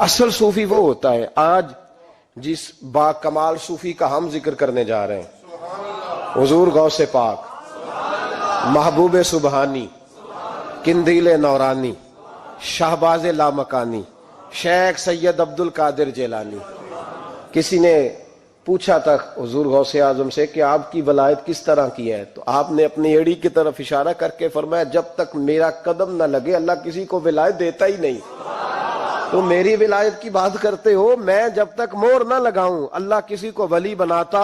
اصل صوفی وہ ہوتا ہے، آج جس با کمال صوفی کا ہم ذکر کرنے جا رہے ہیں، حضور غوث پاک، محبوب سبحانی، قندیل نورانی، شہباز لامکانی، شیخ سید عبد القادر جیلانی۔ کسی نے پوچھا تھا حضور غوث اعظم سے کہ آپ کی ولایت کس طرح کی ہے، تو آپ نے اپنی ایڑی کی طرف اشارہ کر کے فرمایا جب تک میرا قدم نہ لگے اللہ کسی کو ولایت دیتا ہی نہیں۔ تو میری ولایت کی بات کرتے ہو، میں جب تک مہر نہ لگاؤں اللہ کسی کو ولی بناتا۔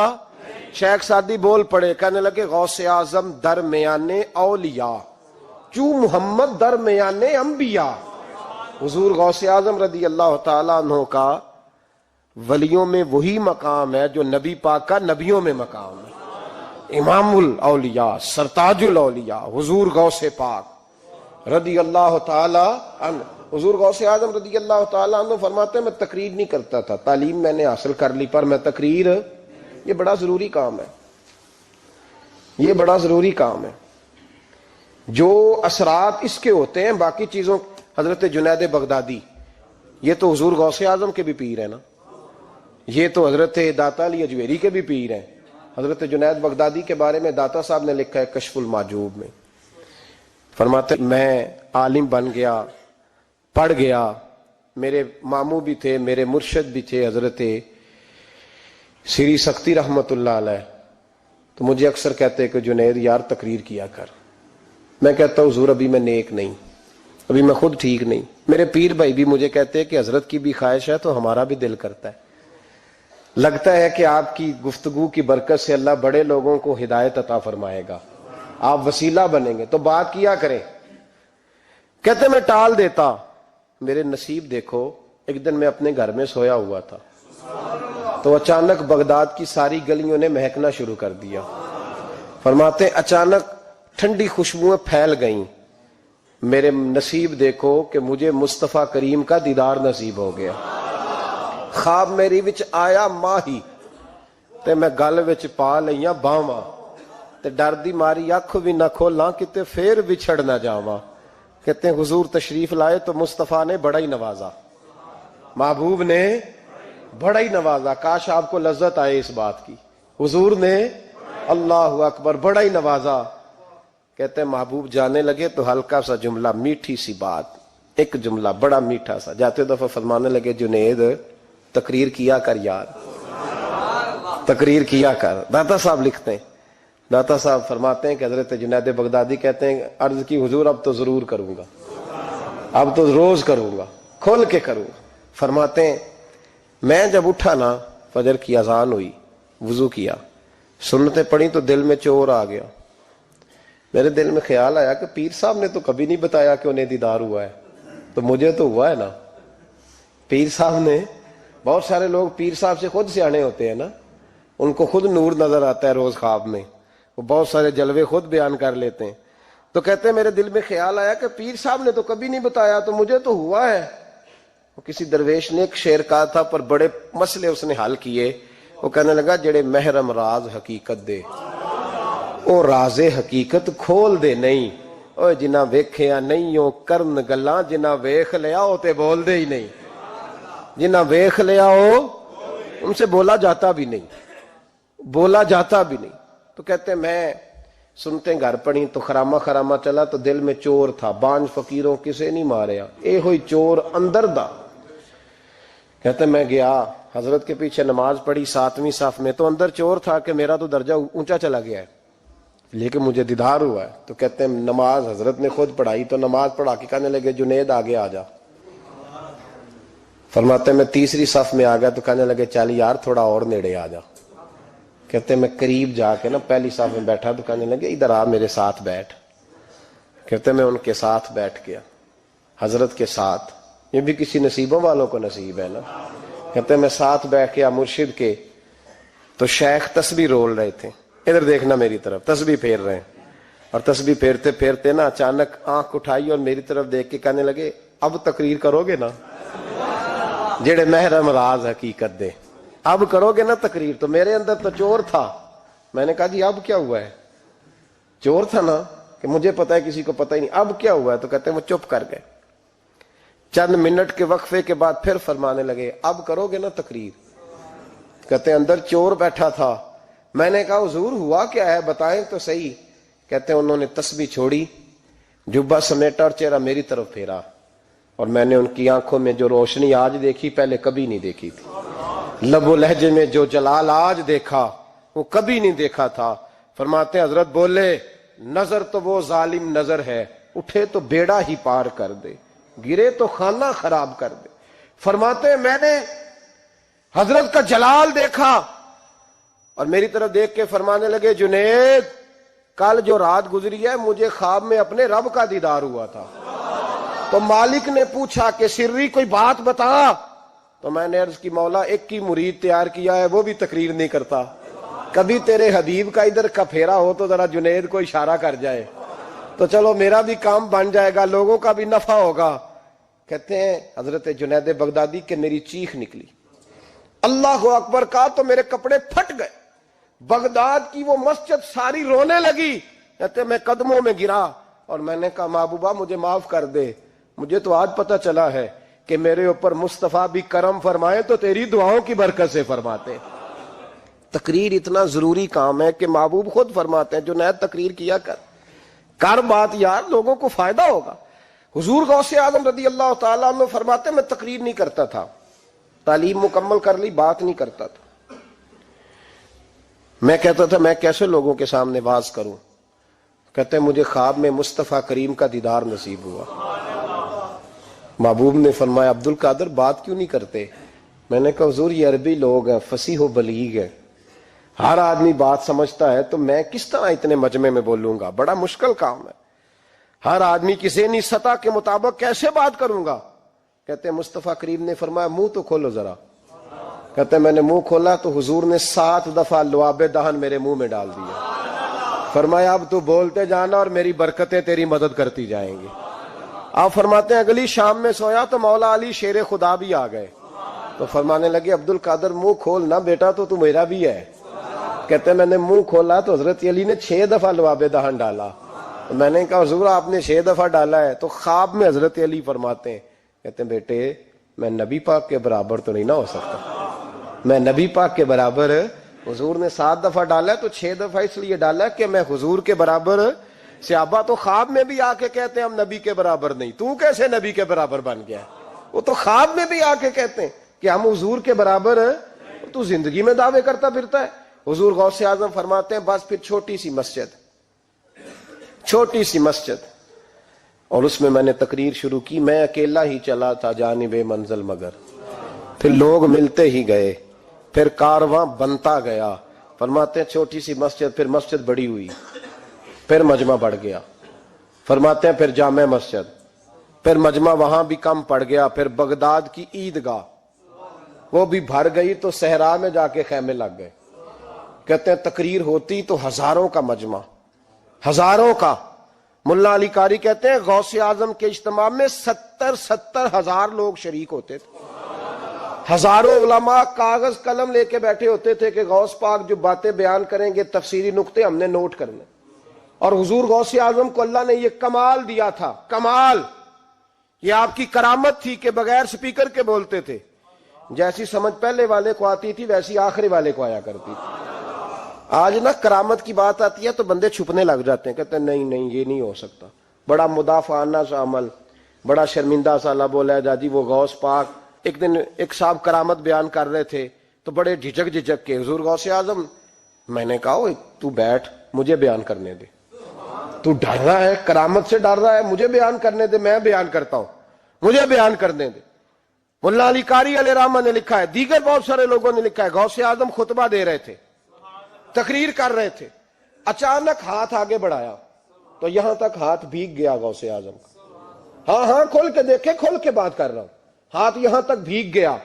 شیخ سعدی بول پڑے، کہنے لگے غوث اعظم درمیان اولیاء چوں محمد درمیان انبیاء۔ حضور غوث اعظم رضی اللہ تعالیٰ عنہ کا ولیوں میں وہی مقام ہے جو نبی پاک کا نبیوں میں مقام ہے۔ امام الاولیاء، سرتاج الاولیاء حضور غوث پاک رضی اللہ تعالی عنہ۔ حضور غوث اعظم رضی اللہ تعالیٰ عنہ فرماتے ہیں میں تقریر نہیں کرتا تھا، تعلیم میں نے حاصل کر لی پر میں تقریر، یہ بڑا ضروری کام ہے، یہ بڑا ضروری کام ہے۔ جو اثرات اس کے ہوتے ہیں باقی چیزوں، حضرت جنید بغدادی یہ تو حضور غوث اعظم کے بھی پیر ہیں نا، یہ تو حضرت داتا علی اجویری کے بھی پیر ہیں۔ حضرت جنید بغدادی کے بارے میں داتا صاحب نے لکھا ہے کشف المعجوب میں، فرماتے میں عالم بن گیا، پڑھ گیا، میرے ماموں بھی تھے، میرے مرشد بھی تھے حضرت سری سختی رحمت اللہ علیہ، تو مجھے اکثر کہتے کہ جنید یار تقریر کیا کر۔ میں کہتا ہوں حضور ابھی میں نیک نہیں، ابھی میں خود ٹھیک نہیں۔ میرے پیر بھائی بھی مجھے کہتے ہیں کہ حضرت کی بھی خواہش ہے تو ہمارا بھی دل کرتا ہے، لگتا ہے کہ آپ کی گفتگو کی برکت سے اللہ بڑے لوگوں کو ہدایت عطا فرمائے گا، آپ وسیلہ بنیں گے تو بات کیا کریں۔ کہتے میں ٹال دیتا، میرے نصیب دیکھو، ایک دن میں اپنے گھر میں سویا ہوا تھا تو اچانک بغداد کی ساری گلیوں نے مہکنا شروع کر دیا۔ فرماتے اچانک ٹھنڈی خوشبوئیں پھیل گئیں، میرے نصیب دیکھو کہ مجھے مصطفیٰ کریم کا دیدار نصیب ہو گیا۔ خواب میری وچ آیا ماہی تے میں گل وچ پا لئیاں باواں تے ڈر دی ماری اکھ بھی نہ کھولاں کتے پھر بچھڑ نہ جاواں۔ کہتے ہیں حضور تشریف لائے تو مصطفیٰ نے بڑا ہی نوازا، محبوب نے بڑا ہی نوازا۔ کاش آپ کو لذت آئے اس بات کی، حضور نے اللہ اکبر بڑا ہی نوازا۔ کہتے ہیں محبوب جانے لگے تو ہلکا سا جملہ، میٹھی سی بات، ایک جملہ بڑا میٹھا سا، جاتے دفعہ فرمانے لگے جنید تقریر کیا کر یار، تقریر کیا کر۔ داتا صاحب لکھتے ہیں، داتا صاحب فرماتے ہیں کہ حضرت جنید بغدادی کہتے ہیں عرض کی حضور اب تو ضرور کروں گا، اب تو روز کروں گا، کھول کے کروں گا۔ فرماتے ہیں میں جب اٹھا نا، فجر کی اذان ہوئی، وضو کیا، سنتیں پڑھی تو دل میں چور آ گیا۔ میرے دل میں خیال آیا کہ پیر صاحب نے تو کبھی نہیں بتایا کہ انہیں دیدار ہوا ہے، تو مجھے تو ہوا ہے نا۔ پیر صاحب نے، بہت سارے لوگ پیر صاحب سے خود سیانے ہوتے ہیں نا، ان کو خود نور نظر آتا ہے روز خواب میں، وہ بہت سارے جلوے خود بیان کر لیتے ہیں۔ تو کہتے ہیں میرے دل میں خیال آیا کہ پیر صاحب نے تو کبھی نہیں بتایا تو مجھے تو ہوا ہے۔ وہ کسی درویش نے ایک شعر کہا تھا پر بڑے مسئلے اس نے حل کیے۔ وہ کہنے لگا جڑے محرم راز حقیقت دے او راز حقیقت کھول دے نہیں، او جنہ ویکھیا نہیں او کرن گلاں، جنہ ویکھ لیا او تے بول دے ہی نہیں، جنہ ویکھ لیا او ان سے بولا جاتا بھی نہیں، بولا جاتا بھی نہیں۔ تو کہتے ہیں میں سنتے گھر پڑی تو خرامہ خرامہ چلا تو دل میں چور تھا، بانج فقیروں کسے نہیں ماریا، اے ہوئی چور اندر دا۔ کہتے ہیں میں گیا حضرت کے پیچھے نماز پڑھی 7ویں صف میں، تو اندر چور تھا کہ میرا تو درجہ اونچا چلا گیا ہے لیکن مجھے دیدار ہوا ہے۔ تو کہتے ہیں نماز حضرت نے خود پڑھائی تو نماز پڑھا کے کہنے لگے جنید آگے آ جا۔ فرماتے ہیں میں 3ری صف میں آ گیا تو کہنے لگے چل یار تھوڑا اور نیڑے آ جا۔ کہتے ہیں میں قریب جا کے نا پہلی صف میں بیٹھا تو کہنے لگے ادھر آ میرے ساتھ بیٹھ۔ کہتے ہیں میں ان کے ساتھ بیٹھ گیا، حضرت کے ساتھ، یہ بھی کسی نصیبوں والوں کو نصیب ہے نا۔ کہتے ہیں میں ساتھ بیٹھ گیا مرشد کے، تو شیخ تسبیح رول رہے تھے، ادھر دیکھنا میری طرف، تسبیح پھیر رہے ہیں، اور تسبیح پھیرتے پھیرتے نا اچانک آنکھ اٹھائی اور میری طرف دیکھ کے کہنے لگے اب تقریر کرو گے نا، جڑے محرم راز حقیقت دے، اب کرو گے نا تقریر۔ تو میرے اندر تو چور تھا، میں نے کہا جی اب کیا ہوا ہے؟ چور تھا نا کہ مجھے پتا ہے کسی کو پتہ ہی نہیں، اب کیا ہوا ہے؟ تو کہتے ہیں وہ چپ کر گئے۔ چند منٹ کے وقفے کے بعد پھر فرمانے لگے اب کرو گے نا تقریر؟ کہتے ہیں اندر چور بیٹھا تھا، میں نے کہا حضور ہوا کیا ہے بتائیں تو صحیح۔ کہتے ہیں انہوں نے تسبیح چھوڑی، جبہ سمیٹا اور چہرہ میری طرف پھیرا، اور میں نے ان کی آنکھوں میں جو روشنی آج دیکھی پہلے کبھی نہیں دیکھی تھی، لب و لہجے میں جو جلال آج دیکھا وہ کبھی نہیں دیکھا تھا۔ فرماتے ہیں حضرت بولے نظر تو وہ ظالم نظر ہے، اٹھے تو بیڑا ہی پار کر دے، گرے تو خانہ خراب کر دے۔ فرماتے ہیں میں نے حضرت کا جلال دیکھا اور میری طرف دیکھ کے فرمانے لگے جنید کل جو رات گزری ہے مجھے خواب میں اپنے رب کا دیدار ہوا تھا۔ تو مالک نے پوچھا کہ سری کوئی بات بتا، تو میں نے عرض کی مولا ایک کی مرید تیار کیا ہے وہ بھی تقریر نہیں کرتا، کبھی تیرے حبیب کا ادھر کا پھیرا ہو تو ذرا جنید کو اشارہ کر جائے تو چلو میرا بھی کام بن جائے گا، لوگوں کا بھی نفع ہوگا۔ کہتے ہیں حضرت جنید بغدادی کہ میری چیخ نکلی، اللہ اکبر کہا تو میرے کپڑے پھٹ گئے، بغداد کی وہ مسجد ساری رونے لگی۔ کہتے میں قدموں میں گرا اور میں نے کہا محبوبہ مجھے معاف کر دے، مجھے تو آج پتہ چلا ہے کہ میرے اوپر مصطفیٰ بھی کرم فرمائے تو تیری دعاؤں کی برکت سے فرماتے۔ تقریر اتنا ضروری کام ہے کہ محبوب خود فرماتے ہیں جنید تقریر کیا کر بات یار، لوگوں کو فائدہ ہوگا۔ حضور غوث اعظم رضی اللہ تعالیٰ عنہ فرماتے میں تقریر نہیں کرتا تھا، تعلیم مکمل کر لی بات نہیں کرتا تھا، میں کہتا تھا میں کیسے لوگوں کے سامنے واز کروں۔ کہتے ہیں مجھے خواب میں مصطفیٰ کریم کا دیدار نصیب ہوا، محبوب نے فرمایا عبد القادر بات کیوں نہیں کرتے؟ میں نے کہا حضور یہ عربی لوگ ہیں، فصیح و بلیغ ہیں، ہر آدمی بات سمجھتا ہے، تو میں کس طرح اتنے مجمع میں بولوں گا، بڑا مشکل کام ہے، ہر آدمی کی ذہنی سطح کے مطابق کیسے بات کروں گا؟ کہتے ہیں مصطفیٰ کریم نے فرمایا منہ تو کھولو ذرا۔ کہتے ہیں میں نے منہ کھولا تو حضور نے 7 دفعہ لعاب دہن میرے منہ میں ڈال دیا، فرمایا اب تو بولتے جانا اور میری برکتیں تیری مدد کرتی جائیں گی۔ آپ فرماتے ہیں اگلی شام میں سویا تو مولا علی شیر خدا بھی آ گئے، تو فرمانے لگے عبد القادر منہ کھول نہ بیٹا تو میرا بھی ہے۔ کہتے ہیں میں نے منہ کھولا تو حضرت علی نے 6 دفعہ لعاب دہن ڈالا، میں نے کہا حضور آپ نے 6 دفعہ ڈالا ہے؟ تو خواب میں حضرت علی فرماتے ہیں کہتے ہیں بیٹے میں نبی پاک کے برابر تو نہیں نہ ہو سکتا، میں نبی پاک کے برابر، حضور نے 7 دفعہ ڈالا ہے تو 6 دفعہ اس لیے ڈالا ہے کہ میں حضور کے برابر۔ صحابہ تو خواب میں بھی آ کے کہتے ہیں ہم نبی کے برابر نہیں، تو کیسے نبی کے برابر بن گیا؟ وہ تو خواب میں بھی آ کے کہتے ہیں کہ ہم حضور کے برابر، تو زندگی میں دعوے کرتا پھرتا ہے۔ حضور غوث اعظم فرماتے ہیں بس پھر چھوٹی سی مسجد اور اس میں نے تقریر شروع کی، میں اکیلا ہی چلا تھا جانب منزل مگر، پھر لوگ ملتے ہی گئے، پھر کارواں بنتا گیا۔ فرماتے ہیں چھوٹی سی مسجد، پھر مسجد بڑی ہوئی، پھر مجمع بڑھ گیا۔ فرماتے ہیں پھر جامع مسجد، پھر مجمع وہاں بھی کم پڑ گیا، پھر بغداد کی عیدگاہ وہ بھی بھر گئی تو صحرا میں جا کے خیمے لگ گئے۔ کہتے ہیں تقریر ہوتی تو ہزاروں کا مجمع، ہزاروں کا۔ ملا علی قاری کہتے ہیں غوث اعظم کے اجتماع میں 70 ہزار لوگ شریک ہوتے تھے، ہزاروں علماء کاغذ قلم لے کے بیٹھے ہوتے تھے کہ غوث پاک جو باتیں بیان کریں گے تفسیری نقطے ہم نے نوٹ کرنے۔ اور حضور غوث اعظم کو اللہ نے یہ کمال دیا تھا، کمال، یہ آپ کی کرامت تھی کہ بغیر سپیکر کے بولتے تھے، جیسی سمجھ پہلے والے کو آتی تھی ویسی آخری والے کو آیا کرتی تھی۔ آج نا کرامت کی بات آتی ہے تو بندے چھپنے لگ جاتے ہیں، کہتے ہیں نہیں یہ نہیں ہو سکتا، بڑا مدافعانہ سا عمل، بڑا شرمندہ سا لب و لہجہ جی وہ غوث پاک۔ ایک دن ایک صاحب کرامت بیان کر رہے تھے تو بڑے جھجک کے حضور غوث اعظم، میں نے کہا تو بیٹھ مجھے بیان کرنے دے، تو ڈر رہا ہے کرامت سے ڈر رہا ہے، مجھے بیان کرنے دے، میں بیان کرتا ہوں، مجھے بیان کرنے دے۔ ملا علی قاری علیہ رحمہ نے لکھا ہے، دیگر بہت سارے لوگوں نے لکھا ہے، غوث اعظم خطبہ دے رہے تھے، تقریر کر رہے تھے، اچانک ہاتھ آگے بڑھایا تو یہاں تک ہاتھ بھیگ گیا غوث اعظم کا۔ ہاں کھول کے دیکھے، کھول کے بات کر رہا ہوں، ہاتھ یہاں تک بھیگ گیا۔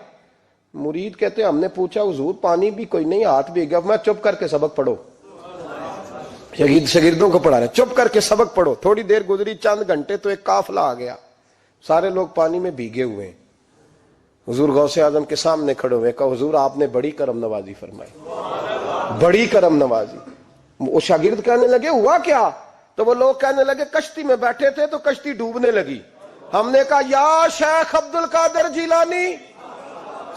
مرید کہتے ہم نے پوچھا حضور پانی بھی کوئی نہیں، ہاتھ بھیگ گیا۔ میں چپ کر کے سبق پڑھو، شاگردوں کو پڑھا رہے، چپ کر کے سبق پڑھو۔ تھوڑی دیر گزری، چند گھنٹے تو ایک قافلہ آ گیا، سارے لوگ پانی میں بھیگے ہوئے ہیں۔ حضور غوث اعظم کے سامنے کھڑے ہوئے، کہا حضور آپ نے بڑی کرم نوازی فرمائی، بڑی کرم نوازی۔ وہ شاگرد کہنے لگے ہوا کیا؟ تو وہ لوگ کہنے لگے کشتی میں بیٹھے تھے تو کشتی ڈوبنے لگی، ہم نے کہا یا شیخ عبد القادر جیلانی،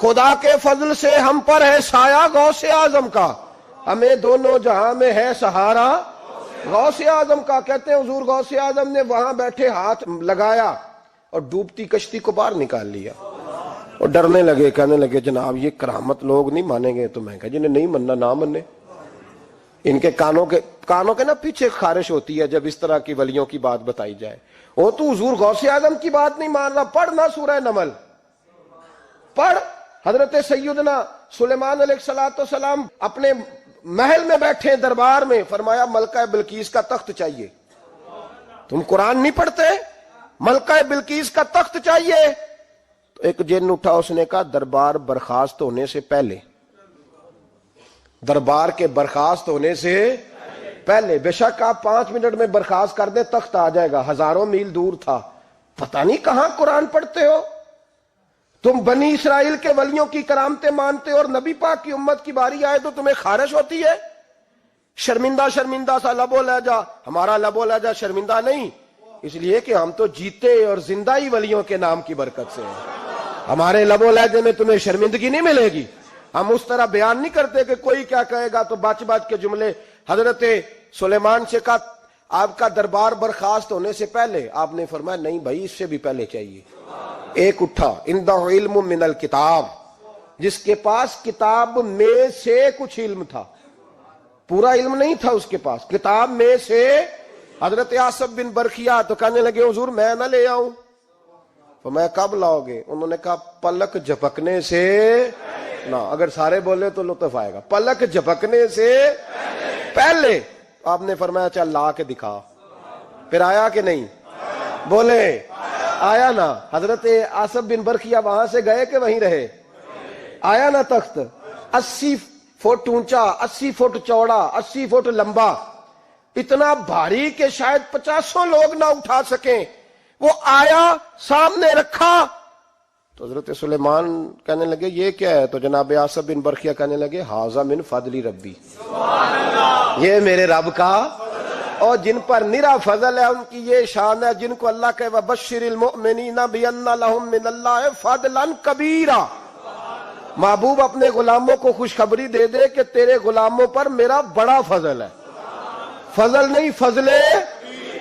خدا کے فضل سے ہم پر ہے سایہ غوث اعظم کا، ہمیں دونوں جہاں میں ہے سہارا غوث اعظم کا۔ کہتے ہیں حضور غوث اعظم نے وہاں بیٹھے ہاتھ لگایا اور ڈوبتی کشتی کو باہر نکال لیا، اور ڈرنے لگے، کہنے لگے جناب یہ کرامت لوگ نہیں مانیں گے۔ تو میں کہا جنہیں نہیں مننا نہ منے، ان کے کانوں کے نا پیچھے خارش ہوتی ہے جب اس طرح کی ولیوں کی بات بتائی جائے۔ وہ تو حضور غوث اعظم کی بات نہیں مان رہا، پڑھنا سورہ نمل پڑھ۔ حضرت سیدنا سلیمان علیہ السلام اپنے محل میں بیٹھے دربار میں، فرمایا ملکہ بلقیس کا تخت چاہیے۔ تم قرآن نہیں پڑھتے؟ ملکہ بلقیس کا تخت چاہیے۔ تو ایک جن اٹھا، اس نے کہا دربار برخاست ہونے سے پہلے، دربار کے برخاست ہونے سے پہلے، بے شک آپ 5 منٹ میں برخاست کر دیں تخت آ جائے گا، ہزاروں میل دور تھا۔ پتہ نہیں کہاں قرآن پڑھتے ہو تم، بنی اسرائیل کے ولیوں کی کرامتیں مانتے ہو، اور نبی پاک کی امت کی باری آئے تو تمہیں خارش ہوتی ہے۔ شرمندہ شرمندہ سا لب و لہجہ، ہمارا لب و لہجہ شرمندہ نہیں، اس لیے کہ ہم تو جیتے اور زندہ ہی ولیوں کے نام کی برکت سے ہیں۔ ہمارے لب و لہجے میں تمہیں شرمندگی نہیں ملے گی۔ ہم اس طرح بیان نہیں کرتے کہ کوئی کیا کہے گا تو بچ بچ کے جملے۔ حضرت سلیمان سے کہا آپ کا دربار برخاست ہونے سے پہلے، آپ نے فرمایا نہیں بھائی اس سے بھی پہلے چاہیے۔ ایک اٹھا، عندہ علم من الکتاب، جس کے پاس کتاب میں سے کچھ علم تھا، پورا علم نہیں تھا اس کے پاس، کتاب میں سے۔ حضرت آصف بن برخیا تو کہنے لگے حضور میں نہ لے آؤں۔ تو میں کب لاؤ گے؟ انہوں نے کہا پلک جھپکنے سے نہ، اگر سارے بولے تو لطف آئے گا، پلک جھپکنے سے پہلے۔ آپ نے فرمایا چل لا کے دکھا۔ پھر آیا کہ نہیں؟ بولے آیا نا۔ حضرت آصف بن برخیا وہاں سے گئے کہ وہیں رہے؟ آیا نا تخت، 80 فٹ اونچا، 80 فٹ چوڑا، 80 فٹ لمبا، اتنا بھاری کہ شاید 50 لوگ نہ اٹھا سکیں۔ وہ آیا، سامنے رکھا، تو حضرت سلیمان کہنے لگے یہ کیا ہے؟ تو جناب آصف بن برخیا کہنے لگے ھذا من فضل ربی، یہ میرے رب کا، اور جن پر نرا فضل ہے ان کی یہ شان ہے، جن کو اللہ کہ وبشر المؤمنین بان لهم من اللہ فضلا کبیرا۔ محبوب اپنے غلاموں کو خوشخبری دے دے کہ تیرے غلاموں پر میرا بڑا فضل ہے، فضل نہیں فضل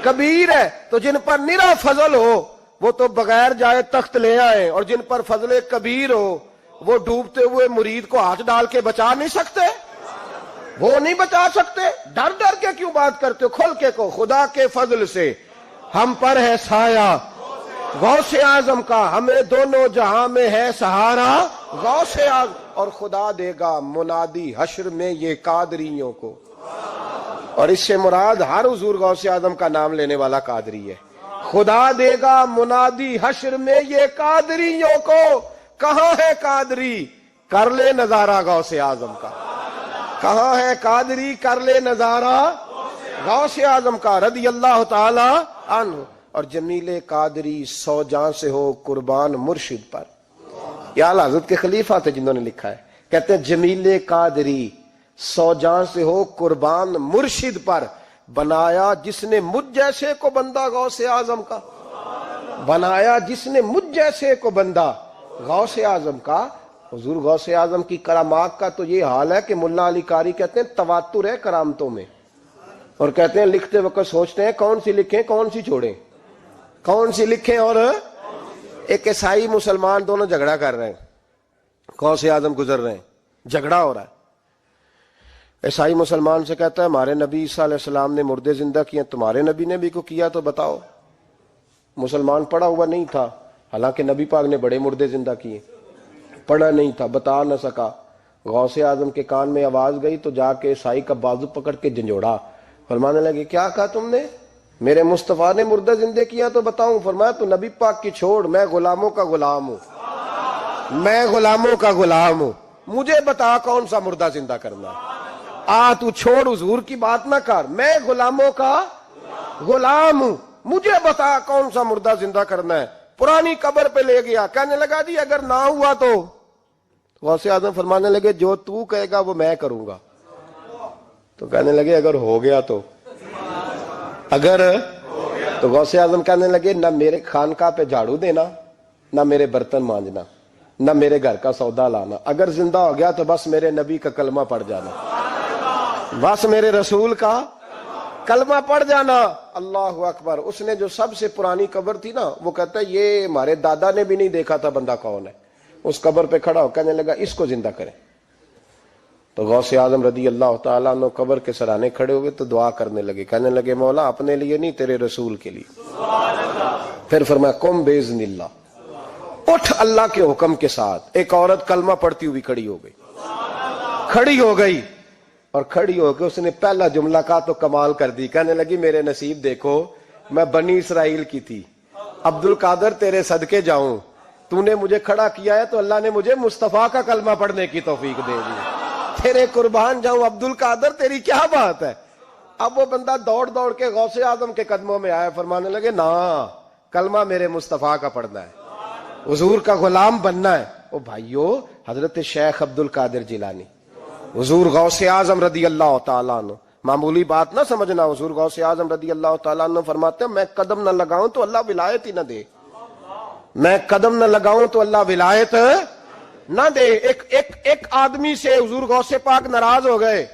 کبیر ہے۔ تو جن پر نرا فضل ہو وہ تو بغیر جائے تخت لے آئے، اور جن پر فضل کبیر ہو وہ ڈوبتے ہوئے مرید کو ہاتھ ڈال کے بچا نہیں سکتے، وہ نہیں بچا سکتے۔ ڈر ڈر کے کیوں بات کرتے ہو؟ کھول کے کو خدا کے فضل سے ہم پر ہے سایہ غوث اعظم کا، ہمیں دونوں جہاں میں ہے سہارا غوث اعظم، اور خدا دے گا منادی حشر میں یہ قادریوں کو۔ اور اس سے مراد ہر حضور غوث اعظم کا نام لینے والا قادری ہے۔ خدا دے گا منادی حشر میں یہ قادریوں کو۔ کہاں ہے قادری؟ کر لے نظارہ غوث اعظم کا۔ کہاں ہے قادری؟ کر لے نظارہ غوث اعظم کا رضی اللہ تعالی عنہ۔ اور جمیل قادری 100 جان سے ہو قربان مرشد پر۔ یہ اعلیٰ حضرت کے خلیفہ تھے جنہوں نے لکھا ہے، کہتے ہیں جمیل قادری 100 جان سے ہو قربان مرشد پر، بنایا جس نے مجھ جیسے کو بندہ غوث اعظم کا، بنایا جس نے مجھ جیسے کو بندہ غوث اعظم کا۔ حضور غوث اعظم کی کرامات کا تو یہ حال ہے کہ ملا علی قاری کہتے ہیں تواتر ہے کرامتوں میں، اور کہتے ہیں لکھتے وقت سوچتے ہیں کون سی لکھیں کون سی چھوڑیں، کون سی لکھیں۔ اور ایک عیسائی مسلمان دونوں جھگڑا کر رہے ہیں، غوث اعظم گزر رہے ہیں، جھگڑا ہو رہا ہے۔ عیسائی مسلمان سے کہتا ہے ہمارے نبی عیسیٰ علیہ السلام نے مردے زندہ کیے، تمہارے نبی نے بھی کو کیا تو بتاؤ۔ مسلمان پڑھا ہوا نہیں تھا، حالانکہ نبی پاک نے بڑے مردے زندہ کیے، پڑھا نہیں تھا، بتا نہ سکا۔ غوث اعظم کے کان میں آواز گئی تو جا کے عیسائی کا بازو پکڑ کے جھنجھوڑا، فرمانے لگے کیا کہا تم نے؟ میرے مصطفیٰ نے مردہ زندہ کیا تو بتاؤں؟ فرمایا تو نبی پاک کی چھوڑ، میں غلاموں کا غلام ہوں، میں غلاموں کا غلام ہوں، مجھے بتا کون سا مردہ زندہ کرنا ہے۔ تو چھوڑ حضور کی بات نہ کر، میں غلاموں کا غلام ہوں، مجھے بتا کون سا مردہ زندہ کرنا ہے۔ پرانی قبر پہ لے گیا، کہنے لگا جی اگر نہ ہوا تو غوث اعظم فرمانے لگے جو تو کہے گا وہ میں کروں گا۔ تو کہنے لگے اگر ہو گیا تو، اگر تو غوث اعظم کہنے لگے نہ میرے خانقاہ پہ جھاڑو دینا، نہ میرے برتن مانجنا، نہ میرے گھر کا سودا لانا، اگر زندہ ہو گیا تو بس میرے نبی کا کلمہ پڑھ جانا، بس میرے رسول کا کلمہ پڑھ جانا۔ اللہ اکبر۔ اس نے جو سب سے پرانی قبر تھی نا، وہ کہتا ہے یہ ہمارے دادا نے بھی نہیں دیکھا تھا بندہ کون ہے، اس قبر پہ کھڑا ہو کہنے لگا اس کو زندہ کریں۔ تو غوث اعظم رضی اللہ تعالیٰ عنہ قبر کے سرانے کھڑے ہوئے تو دعا کرنے لگے، کہنے لگے مولا اپنے لیے نہیں، تیرے رسول کے لیے۔ پھر فرمایا قم باذن اللہ، اٹھ اللہ کے حکم کے ساتھ۔ ایک عورت کلمہ پڑھتی ہوئی کھڑی ہو گئی، کھڑی ہو گئی، اور کھڑی ہو کے اس نے پہلا جملہ کہا تو کمال کر دی، کہنے لگی میرے نصیب دیکھو، میں بنی اسرائیل کی تھی، عبد القادر تیرے صدقے جاؤں، تو نے مجھے کھڑا کیا ہے تو اللہ نے مجھے مصطفیٰ کا کلمہ پڑھنے کی توفیق دے دی، تیرے قربان جاؤں عبد القادر، تیری کیا بات ہے۔ اب وہ بندہ دوڑ دوڑ کے غوث اعظم کے قدموں میں آیا، فرمانے لگے نا کلمہ میرے مصطفیٰ کا پڑھنا ہے، حضور کا غلام بننا ہے۔ او بھائیو، حضرت شیخ عبد القادر جیلانی، حضور غوث اعظم رضی اللہ تعالیٰ عنہ، معمولی بات نہ سمجھنا، حضور غوث اعظم رضی اللہ تعالیٰ عنہ فرماتے ہیں میں قدم نہ لگاؤں تو اللہ ولایت ہی نہ دے، میں قدم نہ لگاؤں تو اللہ ولایت نہ دے۔ ایک آدمی سے حضور غوث پاک ناراض ہو گئے،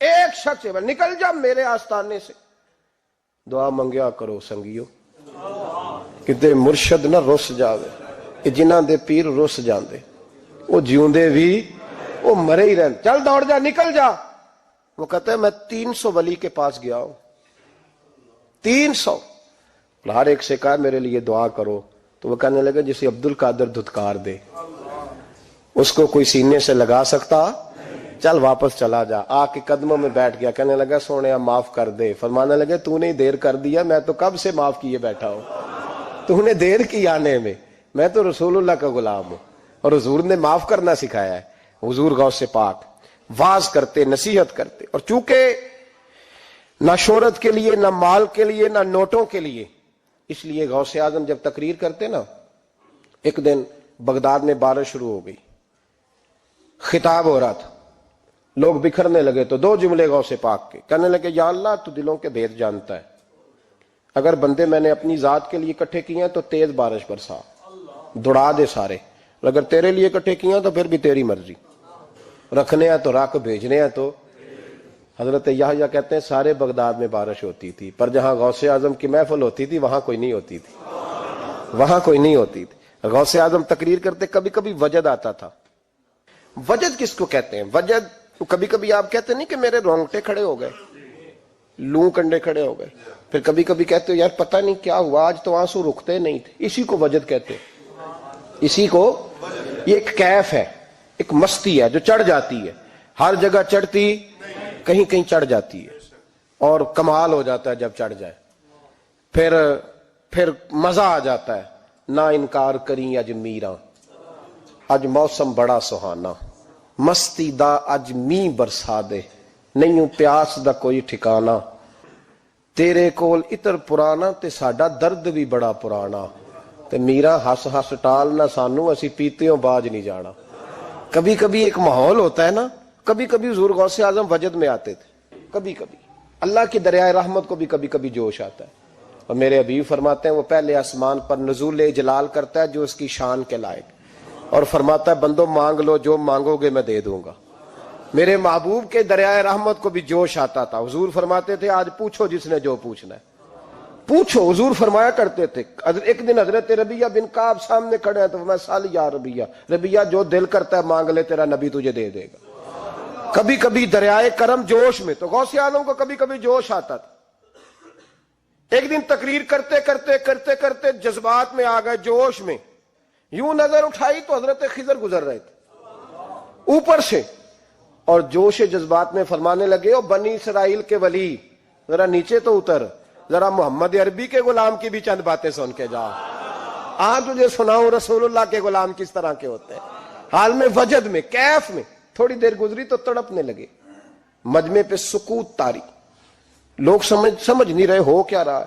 ایک شخص سے نکل جا میرے آستانے سے، دعا منگیا کرو سنگیو، کتے مرشد نہ رس جاوے، جنہاں دے پیر رس جاندے، وہ جیوندے بھی وہ مرے ہی رہن، چل دوڑ جا نکل جا۔ وہ کہتا ہے میں 300 ولی کے پاس گیا ہوں، 300، ہر ایک سے کہا میرے لیے دعا کرو، تو وہ کہنے لگا جسے عبد القادر دھتکار دے اس کو کوئی سینے سے لگا سکتا، چل واپس چلا جا۔ آ کے قدموں میں بیٹھ گیا، کہنے لگا سونیا معاف کر دے۔ فرمانے لگے تو نے دیر کر دیا، میں تو کب سے معاف کیے بیٹھا ہوں، تو نے دیر کی آنے میں تو رسول اللہ کا غلام ہوں، اور حضور نے معاف کرنا سکھایا ہے۔ حضور غوث پاک واز کرتے، نصیحت کرتے، اور چونکہ نہ شہرت کے لیے، نہ مال کے لیے، نہ نوٹوں کے لیے، اس لیے غوث اعظم جب تقریر کرتے نا، ایک دن بغداد میں بارش شروع ہو گئی، خطاب ہو رہا تھا، لوگ بکھرنے لگے، تو 2 جملے غوث پاک کے، کہنے لگے یا اللہ تو دلوں کے بھید جانتا ہے، اگر بندے میں نے اپنی ذات کے لیے اکٹھے کیے ہیں تو تیز بارش برسا، دوڑا دے سارے، اگر تیرے لیے اکٹھے کیے ہیں تو پھر بھی تیری مرضی، رکھنے ہیں تو رکھ، بھیجنے ہیں تو۔ حضرت یحییٰ کہتے ہیں سارے بغداد میں بارش ہوتی تھی، پر جہاں غوث اعظم کی محفل ہوتی تھی وہاں کوئی نہیں ہوتی تھی، وہاں کوئی نہیں ہوتی تھی۔ غوث اعظم تقریر کرتے، کبھی کبھی وجد آتا تھا۔ وجد کس کو کہتے ہیں؟ وجد کبھی کبھی آپ کہتے نہیں کہ میرے رونگٹے کھڑے ہو گئے، لوں کنڈے کھڑے ہو گئے، پھر کبھی کبھی کہتے ہو یار پتہ نہیں کیا ہوا آج تو آنسو رکتے نہیں تھے، اسی کو وجد کہتے ہیں، اسی کو، یہ ایک کیف ہے، ایک مستی ہے جو چڑھ جاتی ہے، ہر جگہ چڑھتی کہیں کہیں چڑھ جاتی ہے، اور کمال ہو جاتا ہے جب چڑھ جائے، پھر مزہ آ جاتا ہے۔ نہ انکار کریں اج میراں، اج موسم بڑا سہانا، مستی دا اج می برسا دے، نہیں پیاس دا کوئی ٹھکانا، تیرے کول اتر پرانا تے ساڈا درد بھی بڑا پرانا، تے میرا ہس ہس ٹال نہ سانو اسی پیتیوں باج نہیں جانا۔ کبھی کبھی ایک ماحول ہوتا ہے نا، کبھی کبھی حضور غوث اعظم وجد میں آتے تھے، کبھی کبھی اللہ کی دریائے رحمت کو بھی کبھی کبھی جوش آتا ہے، اور میرے حبیب فرماتے ہیں وہ پہلے آسمان پر نزول جلال کرتا ہے جو اس کی شان کے لائق، اور فرماتا ہے بندو مانگ لو جو مانگو گے میں دے دوں گا۔ میرے محبوب کے دریائے رحمت کو بھی جوش آتا تھا، حضور فرماتے تھے آج پوچھو جس نے جو پوچھنا ہے پوچھو، حضور فرمایا کرتے تھے۔ ایک دن حضرت ربیہ بن کعب سامنے کھڑے ہیں تو میں سال یا ربیہ جو دل کرتا ہے مانگ لے تیرا نبی تجھے دے دے گا۔ کبھی کبھی دریائے کرم جوش میں، تو غوث اعظم کو کبھی کبھی جوش آتا تھا۔ ایک دن تقریر کرتے کرتے کرتے کرتے جذبات میں آ گئے، جوش میں، یوں نظر اٹھائی تو حضرت خضر گزر رہے تھے اوپر سے، اور جوش جذبات میں فرمانے لگے او بنی اسرائیل کے ولی ذرا نیچے تو اتر، ذرا محمد عربی کے غلام کی بھی چند باتیں سن کے جا، آج تجھے سناؤں رسول اللہ کے غلام کس طرح کے ہوتے ہیں۔ حال میں وجد میں، کیف میں، تھوڑی دیر گزری تو تڑپنے لگے، مجمع پہ سکوت تاری، لوگ سمجھ نہیں رہے ہو کیا رہا۔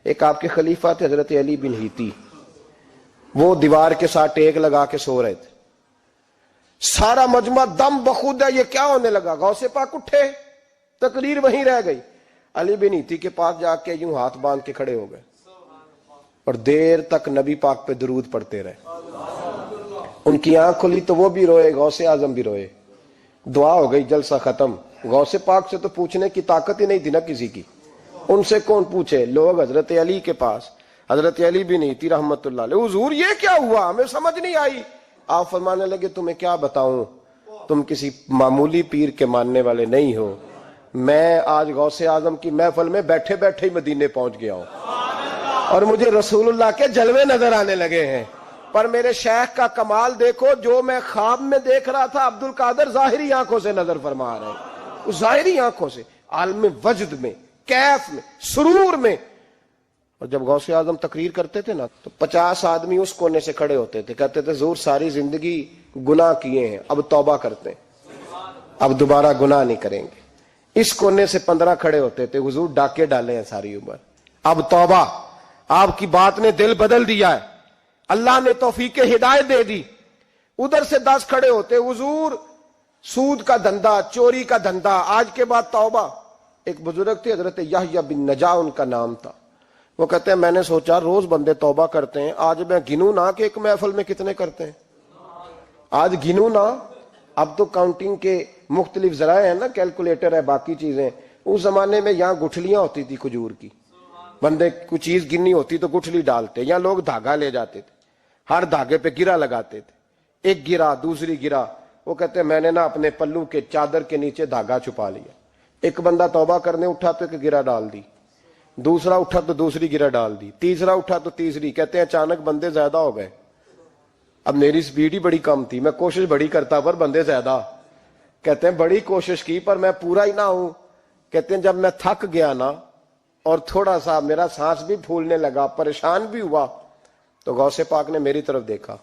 ایک آپ کے خلیفہ تھے حضرت علی بن ہیتی، وہ دیوار کے ساتھ ٹیک لگا کے سو رہے تھے، سارا مجمع دم بخود ہے یہ کیا ہونے لگا، غوث پاک اٹھے، تقریر وہیں رہ گئی، علی بن ایتی کے پاس جا کے یوں ہاتھ باندھ کے کھڑے ہو گئے اور دیر تک نبی پاک پہ درود پڑھتے رہے۔ ان کی آنکھ کھلی تو وہ بھی روئے، غوث اعظم بھی روئے، دعا ہو گئی، جلسہ ختم۔ غوث پاک سے تو پوچھنے کی طاقت ہی نہیں تھی نا کسی کی، ان سے کون پوچھے؟ لوگ حضرت علی کے پاس، حضرت علی بن ایتی رحمت اللہ علیہ، حضور یہ کیا ہوا، ہمیں سمجھ نہیں آئی۔ آپ فرمانے لگے تمہیں کیا بتاؤں، تم کسی معمولی پیر کے ماننے والے نہیں ہو، میں آج غوث اعظم کی محفل میں بیٹھے بیٹھے ہی مدینے پہنچ گیا ہوں اور مجھے رسول اللہ کے جلوے نظر آنے لگے ہیں۔ پر میرے شیخ کا کمال دیکھو، جو میں خواب میں دیکھ رہا تھا عبد القادر ظاہری آنکھوں سے نظر فرما رہے ہیں، ظاہری آنکھوں سے، عالم وجد میں، کیف میں، سرور میں۔ اور جب غوث اعظم تقریر کرتے تھے نا تو 50 آدمی اس کونے سے کھڑے ہوتے تھے، کہتے تھے حضور ساری زندگی گناہ کیے ہیں، اب توبہ کرتے ہیں، اب دوبارہ گناہ نہیں کریں گے۔ اس کونے سے 15 کھڑے ہوتے تھے، حضور ڈاکے ڈالے ہیں ساری عمر، اب توبہ، آپ کی بات نے دل بدل دیا ہے، اللہ نے توفیق ہدایت دے دی۔ ادھر سے 10 کھڑے ہوتے، حضور سود کا دھندا، چوری کا دھندا، آج کے بعد توبہ۔ ایک بزرگ تھے حضرت یحییٰ بن نجا ان کا نام تھا، وہ کہتے ہیں میں نے سوچا روز بندے توبہ کرتے ہیں، آج میں گنوں نہ کہ ایک محفل میں کتنے کرتے ہیں، آج گنوں نہ۔ اب تو کاؤنٹنگ کے مختلف ذرائع ہیں نا، کیلکولیٹر ہے، باقی چیزیں۔ اس زمانے میں یہاں گٹھلیاں ہوتی تھی کھجور کی، بندے کوئی چیز گننی ہوتی تو گٹھلی ڈالتے، یا لوگ دھاگا لے جاتے تھے، ہر دھاگے پہ گرا لگاتے تھے، ایک گرا دوسری گرا۔ وہ کہتے ہیں میں نے نا اپنے پلو کے چادر کے نیچے دھاگا چھپا لیا، ایک بندہ توبہ کرنے اٹھا تو ایک گرا ڈال دی، دوسرا اٹھا تو دوسری گرا ڈال دی، تیسرا اٹھا تو تیسری۔ کہتے ہیں اچانک بندے زیادہ ہو گئے، اب میری سپیڈ ہی بڑی کم تھی، میں کوشش بڑی کرتا پر بندے زیادہ۔ کہتے ہیں بڑی کوشش کی پر میں پورا ہی نہ ہوں۔ کہتے ہیں جب میں تھک گیا نا اور تھوڑا سا میرا سانس بھی پھولنے لگا، پریشان بھی ہوا، تو غوث پاک نے میری طرف دیکھا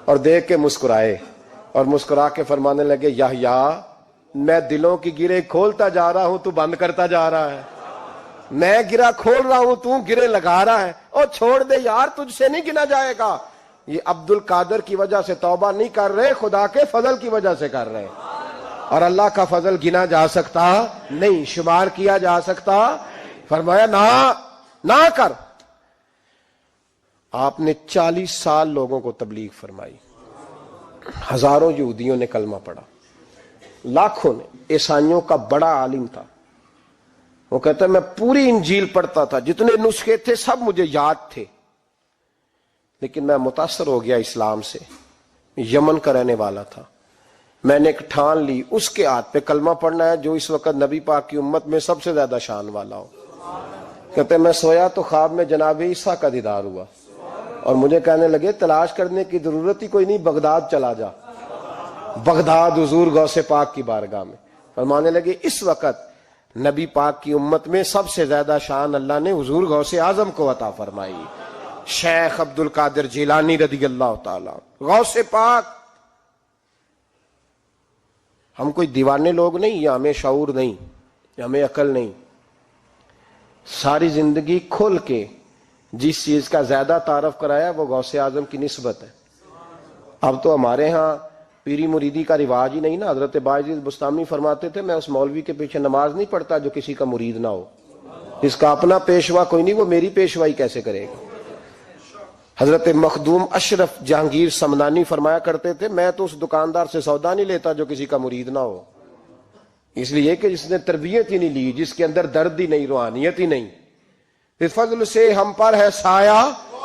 اور دیکھ کے مسکرائے اور مسکرا کے فرمانے لگے یحییٰ میں دلوں کی گرے کھولتا جا رہا ہوں، تو بند کرتا جا رہا ہے، میں گرا کھول رہا ہوں، تو گرے لگا رہا ہے، اور چھوڑ دے یار، تجھ سے نہیں گنا جائے گا۔ یہ عبد القادر کی وجہ سے توبہ نہیں کر رہے، خدا کے فضل کی وجہ سے کر رہے ہیں، اور اللہ کا فضل گنا جا سکتا نہیں، شمار کیا جا سکتا۔ فرمایا نہ کر۔ آپ نے 40 سال لوگوں کو تبلیغ فرمائی، ہزاروں یہودیوں نے کلمہ پڑھا، لاکھوں نے۔ عیسائیوں کا بڑا عالم تھا، وہ کہتا ہے میں پوری انجیل پڑھتا تھا، جتنے نسخے تھے سب مجھے یاد تھے، لیکن میں متاثر ہو گیا اسلام سے۔ یمن کا رہنے والا تھا، میں نے ایک ٹھان لی اس کے ہاتھ پہ کلمہ پڑھنا ہے جو اس وقت نبی پاک کی امت میں سب سے زیادہ شان والا ہو۔ کہتے ہیں میں سویا تو خواب میں جناب عیسیٰ کا دیدار ہوا، اور مجھے کہنے لگے تلاش کرنے کی ضرورت ہی کوئی نہیں، بغداد چلا جا۔ بغداد حضور غوث پاک کی بارگاہ میں فرمانے لگے اس وقت نبی پاک کی امت میں سب سے زیادہ شان اللہ نے حضور غوث اعظم کو عطا فرمائی، شیخ عبد القادر جیلانی رضی اللہ تعالیٰ۔ غوث پاک، ہم کوئی دیوانے لوگ نہیں، یا ہمیں شعور نہیں، یا ہمیں عقل نہیں، ساری زندگی کھل کے جس چیز کا زیادہ تعارف کرایا وہ غوث اعظم کی نسبت ہے۔ اب تو ہمارے ہاں پیری مریدی کا رواج ہی نہیں نا۔ حضرت باعزیز بستامی فرماتے تھے میں اس مولوی کے پیچھے نماز نہیں پڑھتا جو کسی کا مرید نہ ہو، اس کا اپنا پیشوا کوئی نہیں، وہ میری پیشوائی کیسے کرے گا۔ حضرت مخدوم اشرف جہانگیر سمنانی فرمایا کرتے تھے میں تو اس دکاندار سے سودا نہیں لیتا جو کسی کا مرید نہ ہو، اس لیے کہ جس نے تربیت ہی نہیں لی، جس کے اندر درد ہی نہیں، روحانیت ہی نہیں۔ اس فضل سے ہم پر ہے سایہ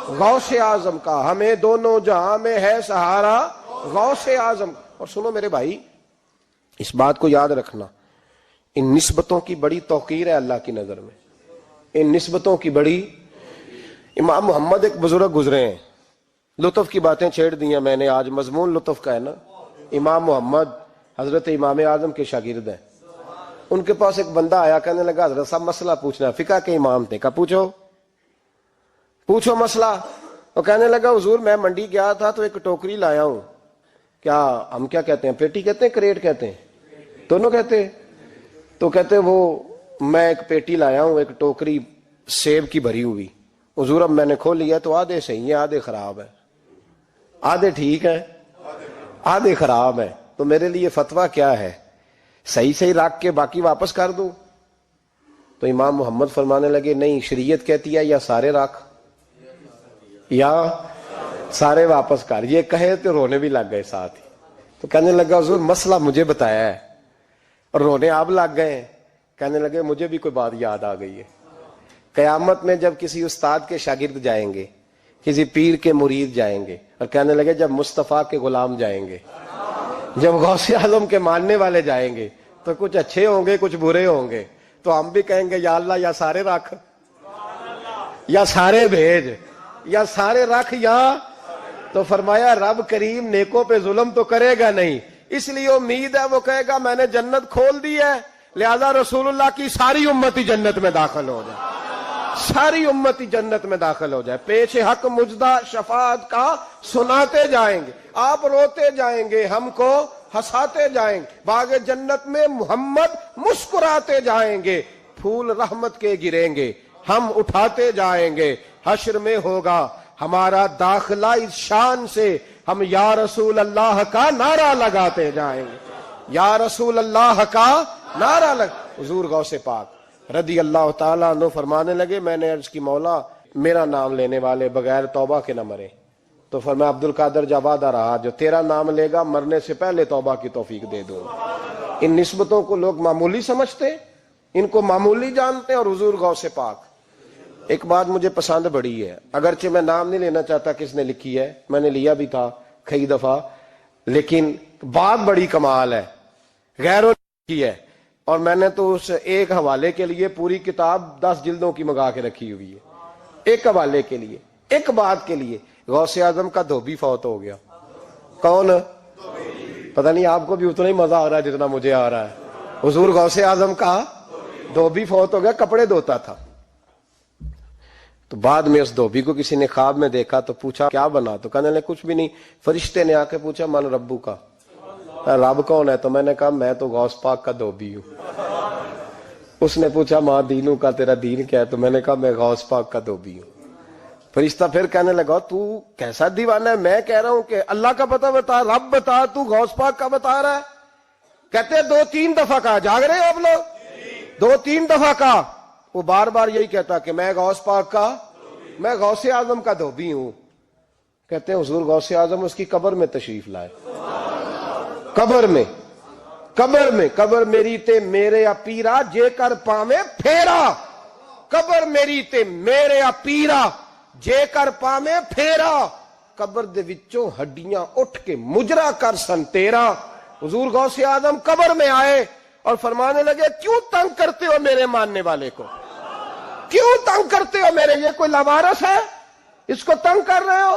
غوث اعظم کا، ہمیں دونوں جہاں میں ہے سہارا غوث اعظم۔ اور سنو میرے بھائی، اس بات کو یاد رکھنا، ان نسبتوں کی بڑی توقیر ہے اللہ کی نظر میں، ان نسبتوں کی بڑی۔ امام محمد ایک بزرگ گزرے ہیں، لطف کی باتیں چھیڑ دی ہیں میں نے، آج مضمون لطف کا ہے نا۔ امام محمد حضرت امام اعظم کے شاگرد ہیں، ان کے پاس ایک بندہ آیا، کہنے لگا حضرت صاحب مسئلہ پوچھنا ہے، فقہ کے امام تھے، کہا پوچھو مسئلہ۔ وہ کہنے لگا حضور میں منڈی گیا تھا تو ایک ٹوکری لایا ہوں، کیا ہم کیا کہتے ہیں، پیٹی کہتے ہیں کریٹ کہتے ہیں، دونوں کہتے ہیں؟ تو کہتے وہ میں ایک پیٹی لایا ہوں، ایک ٹوکری سیب کی بھری ہوئی، حضور اب میں نے کھول لیا تو آدھے صحیح ہیں آدھے خراب ہے، آدھے ٹھیک ہے آدھے خراب ہے، تو میرے لیے فتویٰ کیا ہے، صحیح رکھ کے باقی واپس کر دوں؟ تو امام محمد فرمانے لگے نہیں، شریعت کہتی ہے یا سارے رکھ یا سارے واپس کر. یہ کہے تو رونے بھی لگ گئے ساتھ ہی. تو کہنے لگا حضور مسئلہ مجھے بتایا ہے اور رونے آپ لگ گئے ہیں. کہنے لگے مجھے بھی کوئی بات یاد آ گئی ہے. قیامت میں جب کسی استاد کے شاگرد جائیں گے، کسی پیر کے مرید جائیں گے، اور کہنے لگے جب مصطفیٰ کے غلام جائیں گے، جب غوث اعظم کے ماننے والے جائیں گے، تو کچھ اچھے ہوں گے کچھ برے ہوں گے. تو ہم بھی کہیں گے یا اللہ یا سارے رکھ یا سارے بھیج یا سارے رکھ یا. تو فرمایا رب کریم نیکوں پہ ظلم تو کرے گا نہیں، اس لیے امید ہے وہ کہے گا میں نے جنت کھول دی ہے، لہذا رسول اللہ کی ساری امتی جنت میں داخل ہو جائے، ساری امتی جنت میں داخل ہو جائے. پیش حق مجدہ شفاعت کا سناتے جائیں گے، آپ روتے جائیں گے، ہم کو ہنساتے جائیں گے. باغ جنت میں محمد مسکراتے جائیں گے، پھول رحمت کے گریں گے، ہم اٹھاتے جائیں گے. حشر میں ہوگا ہمارا داخلہ اس شان سے، ہم یا رسول اللہ کا نعرہ لگاتے جائیں گے، یا رسول اللہ کا نعرہ حضور غوث پاک رضی اللہ تعالیٰ عنہ فرمانے لگے میں نے عرض کی مولا میرا نام لینے والے بغیر توبہ کے نہ مرے. تو فرمایا عبد القادر جب وعدہ رہا جو تیرا نام لے گا مرنے سے پہلے توبہ کی توفیق دے دوں. ان نسبتوں کو لوگ معمولی سمجھتے، ان کو معمولی جانتے ہیں. اور حضور غوث پاک ایک بات مجھے پسند بڑی ہے، اگرچہ میں نام نہیں لینا چاہتا کس نے لکھی ہے، میں نے لیا بھی تھا کئی دفعہ، لیکن بات بڑی کمال ہے، غیروں نے لکھی ہے. اور میں نے تو اس ایک حوالے کے لیے پوری کتاب 10 جلدوں کی منگا کے رکھی ہوئی ہے، ایک حوالے کے لیے، ایک بات کے لیے. غوث اعظم کا دھوبی فوت ہو گیا. کون؟ پتہ نہیں آپ کو بھی اتنا ہی مزہ آ رہا ہے جتنا مجھے آ رہا ہے. حضور غوث اعظم کا دھوبی فوت ہو گیا، کپڑے دھوتا تھا. تو بعد میں اس دھوبی کو کسی نے خواب میں دیکھا تو پوچھا کیا بنا؟ تو کہنے لگے کچھ بھی نہیں. فرشتے نے آ کے پوچھا من ربو کا، رب کون ہے؟ تو میں نے کہا میں تو غوث پاک کا دھوبی ہوں. اس نے پوچھا ماں دینوں کا، تیرا دین کیا ہے؟ تو میں نے کہا میں غوث پاک کا دھوبی ہوں. فرشتہ پھر کہنے لگا تو کیسا دیوانہ ہے، میں کہہ رہا ہوں کہ اللہ کا پتہ بتا، رب بتا، تو غوث پاک کا بتا رہا ہے. کہتے 2-3 دفعہ کہا، جاگ رہے ہو آپ لوگ؟ 2-3 دفعہ کہا. وہ بار بار یہی کہتا کہ میں غوث پاک کا، میں غوث اعظم کا دھوبی ہوں. کہتے ہیں حضور غوث اعظم اس کی قبر میں تشریف لائے. قبر میں، قبر میری تے میرے اپیرا جے کر پاویں پھیرا. قبر میری تے میرے اپیرا جے کر پاویں پھیرا. قبر دے وچوں ہڈیاں اٹھ کے مجرا کر سن تیرا. حضور غوث اعظم قبر میں آئے اور فرمانے لگے کیوں تنگ کرتے ہو میرے ماننے والے کو، کیوں تنگ کرتے ہو میرے، یہ کوئی لوارث ہے اس کو تنگ کر رہے ہو؟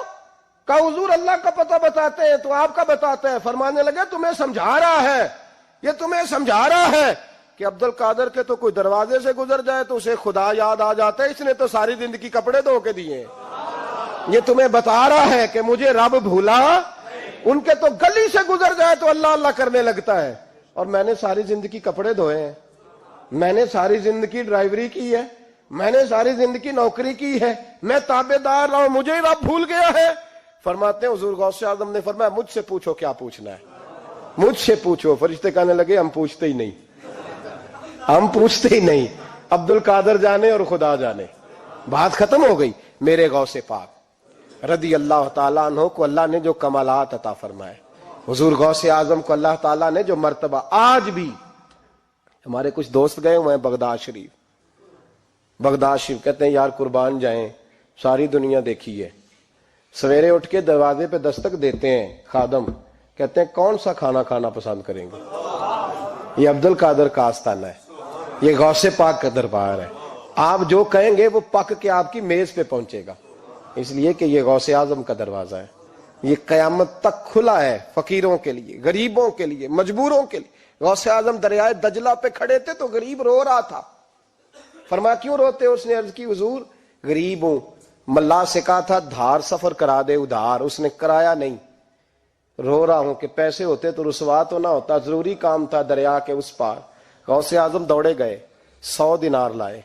کہا حضور اللہ کا پتہ بتاتے ہیں تو آپ کا بتاتے ہیں. فرمانے لگے تمہیں سمجھا رہا ہے، یہ تمہیں سمجھا رہا ہے کہ عبد القادر کے تو کوئی دروازے سے گزر جائے تو اسے خدا یاد آ جاتا ہے، اس نے تو ساری زندگی کپڑے دھو کے دیے. یہ تمہیں بتا رہا ہے کہ مجھے رب بھولا، ان کے تو گلی سے گزر جائے تو اللہ اللہ کرنے لگتا ہے، اور میں نے ساری زندگی کپڑے دھوئے ہیں، میں نے ساری زندگی ڈرائیوری کی ہے، میں نے ساری زندگی نوکری کی ہے، میں تابع دار رہا ہوں، مجھے ہی رب بھول گیا ہے. فرماتے ہیں حضور غوث اعظم نے فرمایا مجھ سے پوچھو کیا پوچھنا ہے، مجھ سے پوچھو. فرشتے کہنے لگے ہم پوچھتے ہی نہیں، ہم پوچھتے ہی نہیں، عبد القادر جانے اور خدا جانے. بات ختم ہو گئی. میرے غوث پاک رضی اللہ تعالیٰ عنہ کو اللہ نے جو کمالات عطا فرمائے، حضور غوث اعظم کو اللہ تعالیٰ نے جو مرتبہ، آج بھی ہمارے کچھ دوست گئے ہوئے ہیں بغداد شریف، کہتے ہیں یار قربان جائیں، ساری دنیا دیکھی ہے. سویرے اٹھ کے دروازے پہ دستک دیتے ہیں خادم، کہتے ہیں کون سا کھانا کھانا پسند کریں گے؟ یہ عبد القادر کا آستانہ ہے، یہ غوث پاک کا دربار ہے. آپ جو کہیں گے وہ پک کے آپ کی میز پہ پہنچے گا، اس لیے کہ یہ غوث اعظم کا دروازہ ہے. یہ قیامت تک کھلا ہے، فقیروں کے لیے، غریبوں کے لیے، مجبوروں کے لیے. غوث اعظم دریائے دجلہ پہ کھڑے تھے تو غریب رو رہا تھا. فرمایا کیوں روتے ہو؟ اس نے عرض کی حضور غریب ہوں، ملا سے کہا تھا دھار سفر کرا دے ادھار، اس نے کرایا نہیں، رو رہا ہوں کہ پیسے ہوتے تو رسوا تو نہ ہوتا، ضروری کام تھا دریا کے اس پار. غوث اعظم دوڑے گئے، 100 دینار لائے.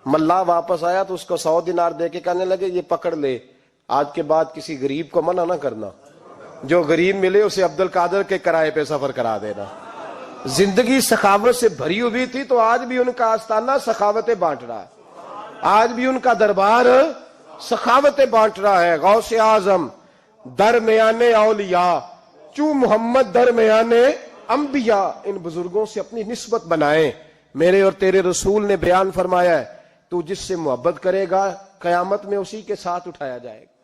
ملا واپس آیا تو اس کو 100 دینار دے کے کہنے لگے یہ پکڑ لے، آج کے بعد کسی غریب کو منع نہ کرنا، جو غریب ملے اسے عبد القادر کے کرائے پہ سفر کرا دینا. زندگی سخاوت سے بھری ہوئی تھی تو آج بھی ان کا آستانہ سخاوتیں بانٹ رہا ہے، آج بھی ان کا دربار سخاوتیں بانٹ رہا ہے۔ غوث اعظم درمیان اولیاء چو محمد درمیان انبیاء، ان بزرگوں سے اپنی نسبت بنائیں۔ میرے اور تیرے رسول نے بیان فرمایا ہے تو جس سے محبت کرے گا قیامت میں اسی کے ساتھ اٹھایا جائے گا۔